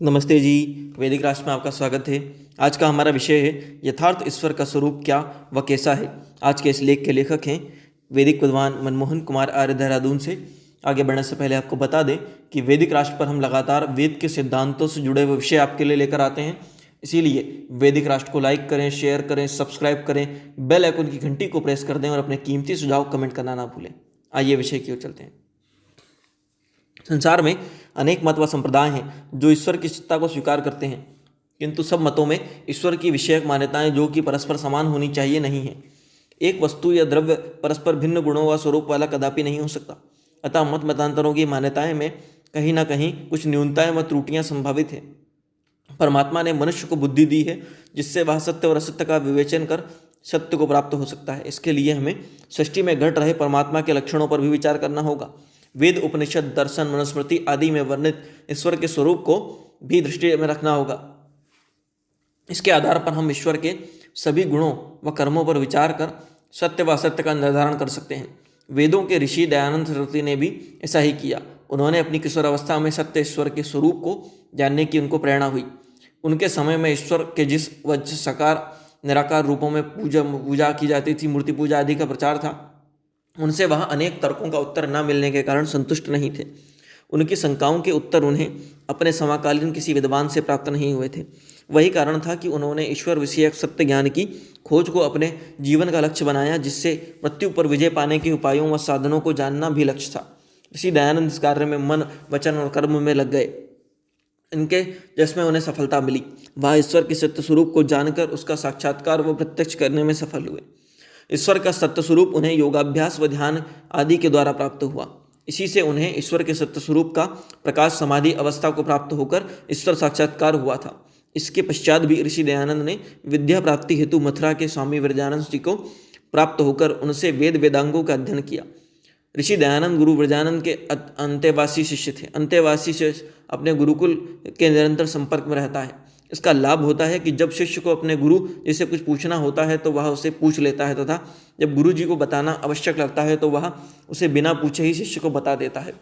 नमस्ते जी। वैदिक राष्ट्र में आपका स्वागत है। आज का हमारा विषय है यथार्थ ईश्वर का स्वरूप क्या व कैसा है। आज के इस लेख के लेखक हैं वैदिक विद्वान मनमोहन कुमार आर्य, देहरादून से। आगे बढ़ने से पहले आपको बता दें कि वैदिक राष्ट्र पर हम लगातार वेद के सिद्धांतों से जुड़े हुए विषय आपके लिए लेकर आते हैं। इसीलिए वैदिक राष्ट्र को लाइक करें, शेयर करें, सब्सक्राइब करें, बेल आइकन की घंटी को प्रेस कर दें और अपने कीमती सुझाव कमेंट करना ना भूलें। आइए विषय की ओर चलते हैं। संसार में अनेक मत व संप्रदाय हैं जो ईश्वर की सत्ता को स्वीकार करते हैं, किंतु सब मतों में ईश्वर की विषयक मान्यताएं जो कि परस्पर समान होनी चाहिए नहीं है। एक वस्तु या द्रव्य परस्पर भिन्न गुणों व स्वरूप वाला कदापि नहीं हो सकता। अतः मत मतांतरों की मान्यताएं में कहीं ना कहीं कुछ न्यूनताएं व त्रुटियां संभावित हैं। परमात्मा ने मनुष्य को बुद्धि दी है जिससे वह सत्य और असत्य का विवेचन कर सत्य को प्राप्त हो सकता है। इसके लिए हमें सृष्टि में घट रहे परमात्मा के लक्षणों पर भी विचार करना होगा। वेद, उपनिषद, दर्शन, मनुस्मृति आदि में वर्णित ईश्वर के स्वरूप को भी दृष्टि में रखना होगा। इसके आधार पर हम ईश्वर के सभी गुणों व कर्मों पर विचार कर सत्य व असत्य का निर्धारण कर सकते हैं। वेदों के ऋषि दयानंद सरस्वती ने भी ऐसा ही किया। उन्होंने अपनी किशोर अवस्था में सत्य ईश्वर के स्वरूप को जानने की उनको प्रेरणा हुई। उनके समय में ईश्वर के जिस वजह साकार निराकार रूपों में पूजा की जाती थी, मूर्ति पूजा आदि का प्रचार था, उनसे वह अनेक तर्कों का उत्तर न मिलने के कारण संतुष्ट नहीं थे। उनकी शंकाओं के उत्तर उन्हें अपने समकालीन किसी विद्वान से प्राप्त नहीं हुए थे। वही कारण था कि उन्होंने ईश्वर विषयक सत्य ज्ञान की खोज को अपने जीवन का लक्ष्य बनाया, जिससे मृत्यु पर विजय पाने के उपायों व साधनों को जानना भी लक्ष्य था। ऋषि दयानंद इस कार्य में मन, वचन और कर्म में लग गए। इनके जिसमें उन्हें सफलता मिली, वह ईश्वर के सत्य स्वरूप को जानकर उसका साक्षात्कार व प्रत्यक्ष करने में सफल हुए। ईश्वर का सत्य स्वरूप उन्हें योगाभ्यास व ध्यान आदि के द्वारा प्राप्त हुआ। इसी से उन्हें ईश्वर के सत्य स्वरूप का प्रकाश समाधि अवस्था को प्राप्त होकर ईश्वर साक्षात्कार हुआ था। इसके पश्चात भी ऋषि दयानंद ने विद्या प्राप्ति हेतु मथुरा के स्वामी व्रजानंद जी को प्राप्त होकर उनसे वेद वेदांगों का अध्ययन किया। ऋषि दयानंद गुरु व्रजानंद के अंतेवासी शिष्य थे। अंतेवासी शिष्य अपने गुरुकुल के निरंतर संपर्क में रहता है। इसका लाभ होता है कि जब शिष्य को अपने गुरु जिससे कुछ पूछना होता है तो वह उसे पूछ लेता है, तथा जब गुरु जी को बताना आवश्यक लगता है तो वह उसे बिना पूछे ही शिष्य को बता देता है।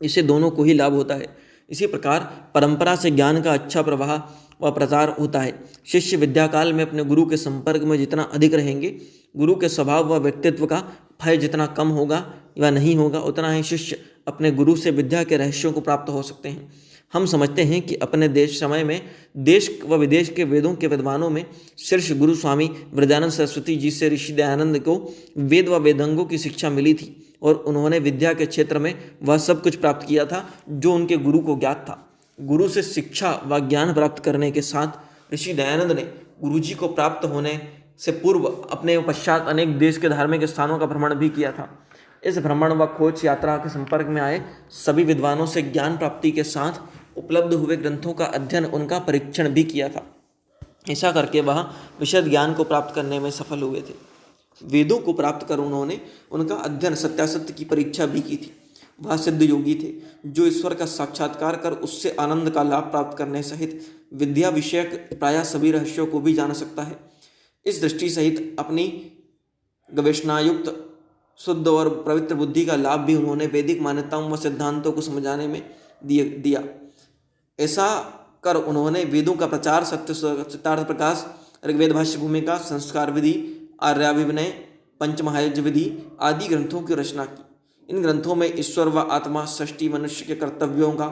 इससे दोनों को ही लाभ होता है। इसी प्रकार परंपरा से ज्ञान का अच्छा प्रवाह व प्रचार होता है। शिष्य विद्याकाल में अपने गुरु के संपर्क में जितना अधिक रहेंगे, गुरु के स्वभाव व व्यक्तित्व का भय जितना कम होगा या नहीं होगा, उतना ही शिष्य अपने गुरु से विद्या के रहस्यों को प्राप्त हो सकते हैं। हम समझते हैं कि अपने देश समय में देश व विदेश के वेदों के विद्वानों में शीर्ष गुरु स्वामी व्रजानंद सरस्वती जी से ऋषि दयानंद को वेद व वेदांगों की शिक्षा मिली थी और उन्होंने विद्या के क्षेत्र में वह सब कुछ प्राप्त किया था जो उनके गुरु को ज्ञात था। गुरु से शिक्षा व ज्ञान प्राप्त करने के साथ ऋषि दयानंद ने गुरु जी को प्राप्त होने से पूर्व अपने पश्चात अनेक देश के धार्मिक स्थानों का भ्रमण भी किया था। इस भ्रमण व खोज यात्रा के संपर्क में आए सभी विद्वानों से ज्ञान प्राप्ति के साथ उपलब्ध हुए ग्रंथों का अध्ययन, उनका परीक्षण भी किया था। ऐसा करके वह विशद ज्ञान को प्राप्त करने में सफल हुए थे। वेदों को प्राप्त कर उन्होंने उनका अध्ययन सत्यासत्य की परीक्षा भी की थी। वह सिद्ध योगी थे जो ईश्वर का साक्षात्कार कर उससे आनंद का लाभ प्राप्त करने सहित विद्या विषयक प्रायः सभी रहस्यों को भी जान सकता है। इस दृष्टि सहित अपनी गवेषणायुक्त शुद्ध और पवित्र बुद्धि का लाभ भी उन्होंने वैदिक मान्यताओं व सिद्धांतों को समझाने में दिया। ऐसा कर उन्होंने वेदों का प्रचार, सत्य सिद्धार्थ प्रकाश, ऋग्वेद भाष्य भूमिका, संस्कार विधि, आर्याभिविनय, पंचमहायज्ञ विधि आदि ग्रंथों की रचना की। इन ग्रंथों में ईश्वर व आत्मा, सृष्टि, मनुष्य के कर्तव्यों का,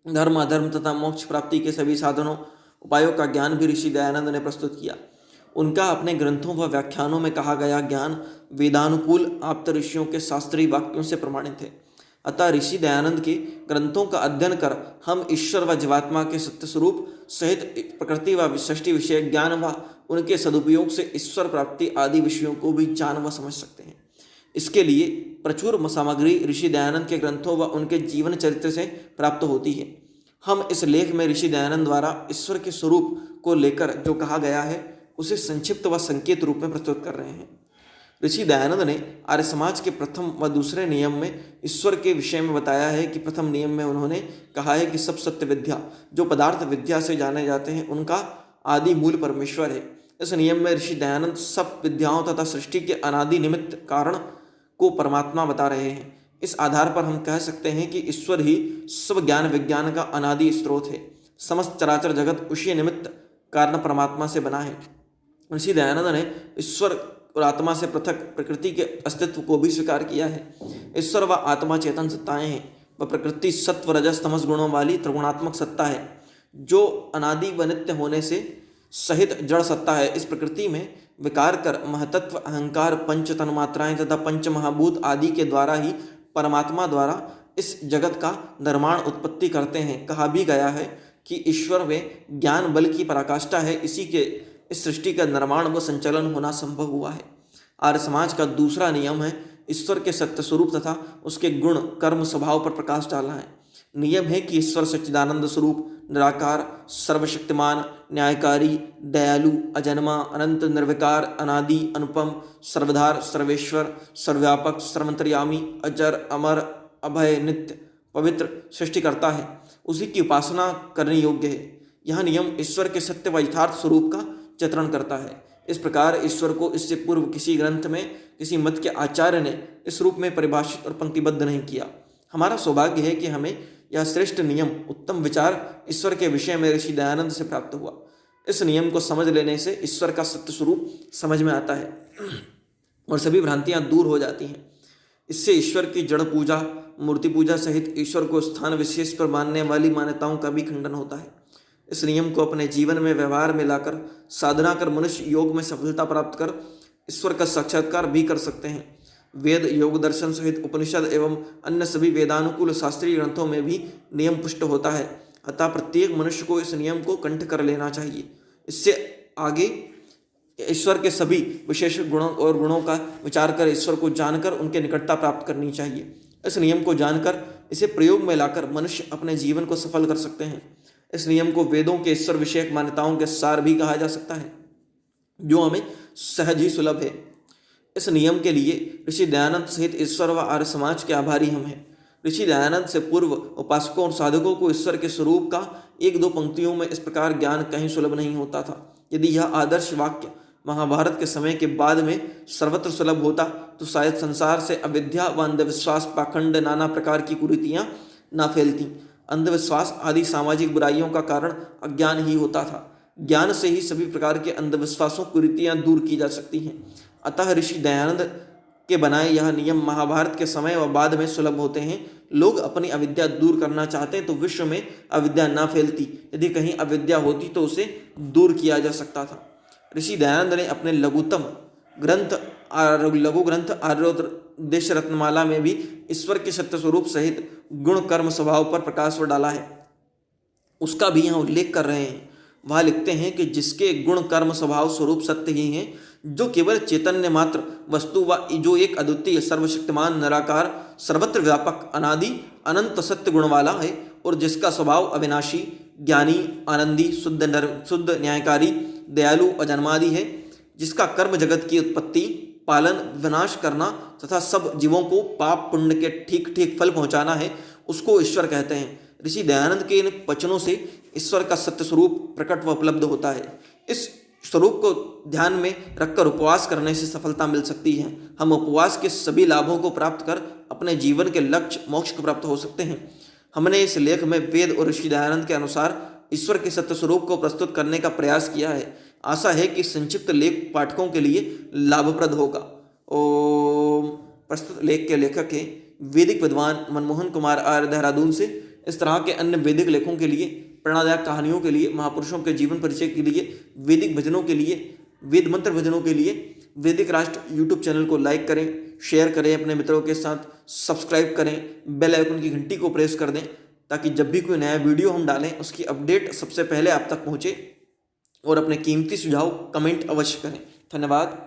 धर्म अधर्म तथा मोक्ष प्राप्ति के सभी साधनों उपायों का ज्ञान भी ऋषि दयानंद ने प्रस्तुत किया। उनका अपने ग्रंथों व व्याख्यानों में कहा गया ज्ञान वेदानुकूल आप्त ऋषियों के शास्त्रीय वाक्यों से प्रमाणित है। अतः ऋषि दयानंद के ग्रंथों का अध्ययन कर हम ईश्वर व जीवात्मा के सत्य स्वरूप सहित प्रकृति व सृष्टि विषय ज्ञान व उनके सदुपयोग से ईश्वर प्राप्ति आदि विषयों को भी जान व समझ सकते हैं। इसके लिए प्रचुर सामग्री ऋषि दयानंद के ग्रंथों व उनके जीवन चरित्र से प्राप्त होती है। हम इस लेख में ऋषि दयानंद द्वारा ईश्वर के स्वरूप को लेकर जो कहा गया है उसे संक्षिप्त व संकेत रूप में प्रस्तुत कर रहे हैं। ऋषि दयानंद ने आर्य समाज के प्रथम व दूसरे नियम में ईश्वर के विषय में बताया है कि प्रथम नियम में उन्होंने कहा है कि सब सत्य विद्या जो पदार्थ विद्या से जाने जाते हैं उनका आदि मूल परमेश्वर है। इस नियम में ऋषि दयानंद सब विद्याओं तथा सृष्टि के अनादि निमित्त कारण को परमात्मा बता रहे हैं। इस आधार पर हम कह सकते हैं कि ईश्वर ही सब ज्ञान विज्ञान का अनादि स्रोत है। समस्त चराचर जगत उसी निमित्त कारण परमात्मा से बना है। ऋषि दयानंद ने ईश्वर और आत्मा से पृथक प्रकृति के अस्तित्व को भी स्वीकार किया है। ईश्वर व आत्मा चेतन सत्ताएं हैं। वह प्रकृति सत्व रजस तमस गुणों वाली त्रिगुणात्मक सत्ता है जो अनादि व नित्य होने से सहित जड़ सत्ता है। इस प्रकृति में विकार कर महतत्व अहंकार पंच तन्मात्राएं तथा पंच महाभूत आदि के द्वारा ही परमात्मा द्वारा इस जगत का निर्माण उत्पत्ति करते हैं। कहा भी गया है कि ईश्वर में ज्ञान बल की पराकाष्ठा है, इसी के इस सृष्टि का निर्माण व संचालन होना संभव हुआ है। आर्य समाज का दूसरा नियम है ईश्वर के सत्य स्वरूप तथा उसके गुण कर्म स्वभाव पर प्रकाश डालना है। नियम है कि ईश्वर सच्चिदानंद स्वरूप निराकार सर्वशक्तिमान न्यायकारी दयालु अजन्मा अनंत निर्विकार अनादि अनुपम सर्वधार सर्वेश्वर सर्वव्यापक सर्वंतर्यामी अजर अमर अभय नित्य पवित्र सृष्टिकर्ता है। उसी की उपासना करने योग्य है। यह नियम ईश्वर के सत्य व यथार्थ स्वरूप का चित्रण करता है। इस प्रकार ईश्वर को इससे पूर्व किसी ग्रंथ में किसी मत के आचार्य ने इस रूप में परिभाषित और पंक्तिबद्ध नहीं किया। हमारा सौभाग्य है कि हमें यह श्रेष्ठ नियम उत्तम विचार ईश्वर के विषय में ऋषि दयानंद से प्राप्त हुआ। इस नियम को समझ लेने से ईश्वर का सत्य स्वरूप समझ में आता है और सभी भ्रांतियां दूर हो जाती हैं। इससे ईश्वर की जड़ पूजा मूर्ति पूजा सहित ईश्वर को स्थान विशेष पर मानने वाली मान्यताओं का भी खंडन होता है। इस नियम को अपने जीवन में व्यवहार में लाकर साधना कर मनुष्य योग में सफलता प्राप्त कर ईश्वर का साक्षात्कार भी कर सकते हैं। वेद योग दर्शन सहित उपनिषद एवं अन्य सभी वेदानुकूल शास्त्रीय ग्रंथों में भी नियम पुष्ट होता है। अतः प्रत्येक मनुष्य को इस नियम को कंठ कर लेना चाहिए। इससे आगे ईश्वर के सभी विशेष गुणों का विचार कर ईश्वर को जानकर उनके निकटता प्राप्त करनी चाहिए। इस नियम को जानकर इसे प्रयोग में लाकर मनुष्य अपने जीवन को सफल कर सकते हैं। इस नियम को वेदों के ईश्वर विषयक मान्यताओं के सार भी कहा जा सकता है, जो हमें सहज ही सुलभ है। इस नियम के लिए ऋषि दयानंद सहित ईश्वर व आर्य समाज के आभारी हम हैं। ऋषि दयानंद से पूर्व उपासकों और साधकों को ईश्वर के स्वरूप का एक दो पंक्तियों में इस प्रकार ज्ञान कहीं सुलभ नहीं होता था। यदि यह आदर्श वाक्य महाभारत के समय के बाद में सर्वत्र सुलभ होता तो शायद संसार से अविद्या व अंधविश्वास पाखंड नाना प्रकार की कुरीतियां ना फैलती। अंधविश्वास आदि सामाजिक बुराइयों का कारण अज्ञान ही होता था। ज्ञान से ही सभी प्रकार के अंधविश्वासों कुरीतियां दूर की जा सकती हैं। अतः ऋषि दयानंद के बनाए यह नियम महाभारत के समय व बाद में सुलभ होते हैं। लोग अपनी अविद्या दूर करना चाहते हैं तो विश्व में अविद्या ना फैलती। यदि कहीं अविद्या होती तो उसे दूर किया जा सकता था। ऋषि दयानंद ने अपने लघु ग्रंथ आर्योपदेश रत्नमाला में भी ईश्वर के सत्य स्वरूप सहित गुण कर्म स्वभाव पर प्रकाश डाला है। उसका भी यहाँ उल्लेख कर रहे हैं। वह लिखते हैं कि जिसके गुण कर्म स्वभाव स्वरूप सत्य ही हैं, जो केवल चैतन्य मात्र वस्तु व जो एक अद्वितीय सर्वशक्तिमान निराकार सर्वत्र व्यापक अनादि अनंत सत्य गुण वाला है और जिसका स्वभाव अविनाशी ज्ञानी आनंदी शुद्ध न्यायकारी दयालु अजन्मादि है, जिसका कर्म जगत की उत्पत्ति पालन विनाश करना तथा सब जीवों को पाप पुण्य के ठीक ठीक फल पहुंचाना है, उसको ईश्वर कहते हैं। ऋषि दयानंद के इन वचनों से ईश्वर का सत्य स्वरूप प्रकट व उपलब्ध होता है। इस स्वरूप को ध्यान में रखकर उपवास करने से सफलता मिल सकती है। हम उपवास के सभी लाभों को प्राप्त कर अपने जीवन के लक्ष्य मोक्ष को प्राप्त हो सकते हैं। हमने इस लेख में वेद और ऋषि दयानंद के अनुसार ईश्वर के सत्य स्वरूप को प्रस्तुत करने का प्रयास किया है। आशा है कि संक्षिप्त लेख पाठकों के लिए लाभप्रद होगा। प्रस्तुत लेख के लेखक हैं वैदिक विद्वान मनमोहन कुमार आर्य, देहरादून से। इस तरह के अन्य वैदिक लेखों के लिए, प्रेरणादायक कहानियों के लिए, महापुरुषों के जीवन परिचय के लिए, वैदिक भजनों के लिए, वेद मंत्र भजनों के लिए वैदिक राष्ट्र यूट्यूब चैनल को लाइक करें, शेयर करें अपने मित्रों के साथ, सब्सक्राइब करें, बेल आइकन की घंटी को प्रेस कर दें ताकि जब भी कोई नया वीडियो हम डालें उसकी अपडेट सबसे पहले आप तक पहुंचे। और अपने कीमती सुझाव कमेंट अवश्य करें। धन्यवाद।